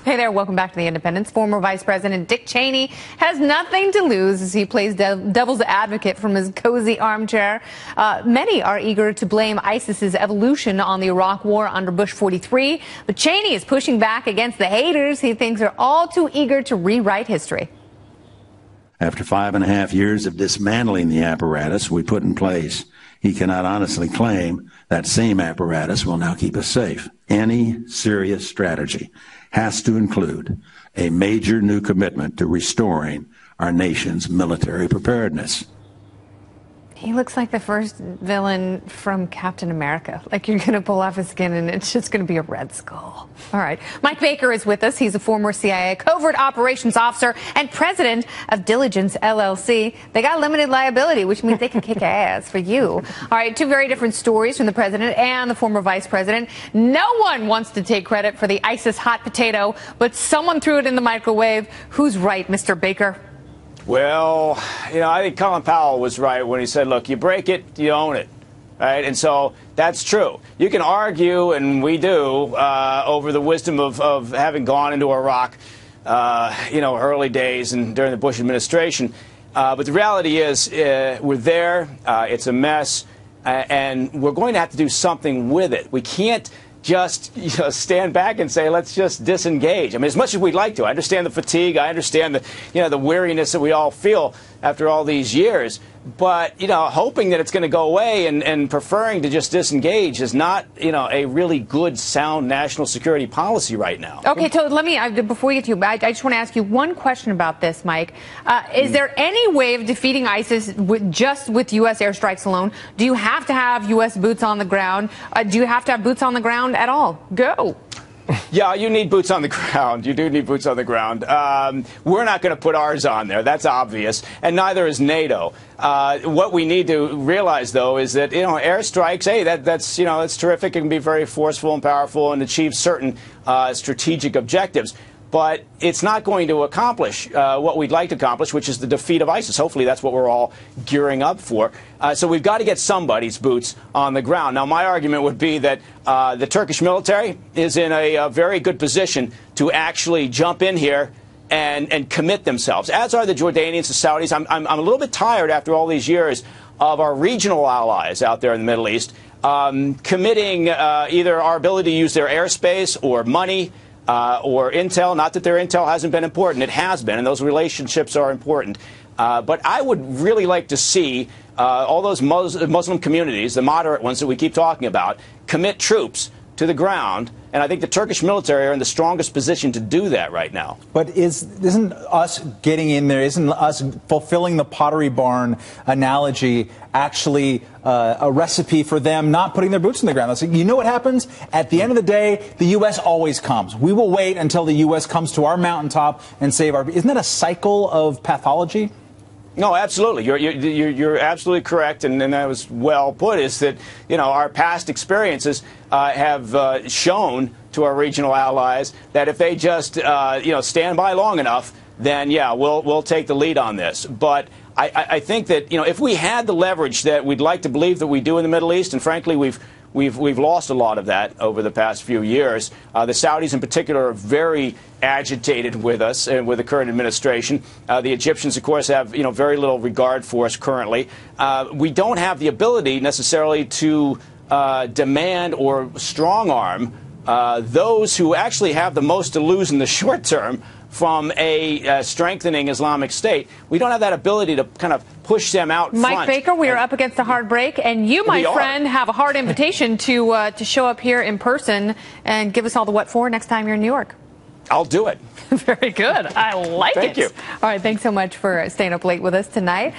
Hey there, welcome back to The Independence. Former Vice President Dick Cheney has nothing to lose as he plays devil's advocate from his cozy armchair. Many are eager to blame ISIS's evolution on the Iraq War under Bush 43, but Cheney is pushing back against the haters he thinks are all too eager to rewrite history. After 5.5 years of dismantling the apparatus we put in place, he cannot honestly claim that same apparatus will now keep us safe. Any serious strategy has to include a major new commitment to restoring our nation's military preparedness. He looks like the first villain from Captain America. Like you're going to pull off his skin and it's just going to be a red skull. All right. Mike Baker is with us. He's a former CIA covert operations officer and president of Diligence, LLC. They got limited liability, which means they can kick ass for you. All right. Two very different stories from the president and the former vice president. No one wants to take credit for the ISIS hot potato, but someone threw it in the microwave. Who's right, Mr. Baker? Well, I think Colin Powell was right when he said, look, you break it, you own it. Right? And so that's true. You can argue, and we do, over the wisdom of having gone into Iraq, early days and during the Bush administration. But the reality is we're there. It's a mess. And we're going to have to do something with it. We can't just stand back and say, let's just disengage. I mean, as much as we'd like to. I understand the fatigue. I understand the weariness that we all feel after all these years. But, hoping that it's going to go away and preferring to just disengage is not, a really good, sound national security policy right now. Okay, so let me, before we get to you, I just want to ask you one question about this, Mike. Is there any way of defeating ISIS just with U.S. airstrikes alone? Do you have to have U.S. boots on the ground? Do you have to have boots on the ground at all? Go. Yeah, you need boots on the ground. You do need boots on the ground. We're not going to put ours on there. That's obvious. And neither is NATO. What we need to realize, though, is that, airstrikes, hey, that's terrific. It can be very forceful and powerful and achieve certain strategic objectives. But it's not going to accomplish what we'd like to accomplish, which is the defeat of ISIS. Hopefully that's what we're all gearing up for. So we've got to get somebody's boots on the ground. Now, my argument would be that the Turkish military is in a very good position to actually jump in here and commit themselves, as are the Jordanians, the Saudis. I'm a little bit tired after all these years of our regional allies out there in the Middle East committing either our ability to use their airspace or money or intel. Not that their intel hasn't been important. It has been, and those relationships are important. But I would really like to see all those Muslim communities, the moderate ones that we keep talking about, commit troops to the ground. And I think the Turkish military are in the strongest position to do that right now. But isn't us getting in there, isn't us fulfilling the Pottery Barn analogy actually a recipe for them not putting their boots in the ground? You know what happens? At the end of the day, the U.S. always comes. We will wait until the U.S. comes to our mountaintop and save our... Isn't that a cycle of pathology? No, absolutely. You're absolutely correct, and that was well put, is that, our past experiences have shown to our regional allies that if they just, stand by long enough, then, yeah, we'll take the lead on this. But I think that, if we had the leverage that we'd like to believe that we do in the Middle East, and frankly, we've lost a lot of that over the past few years. The Saudis, in particular, are very agitated with us and with the current administration. The Egyptians, of course, have very little regard for us currently. We don't have the ability necessarily to demand or strong arm those who actually have the most to lose in the short term from a strengthening Islamic State. We don't have that ability to kind of push them out front. Mike Baker, we are up against a hard break, and you, my friend, have a hard invitation to show up here in person and give us all the what for next time you're in New York. I'll do it. Very good. I like it. Thank you. All right, thanks so much for staying up late with us tonight.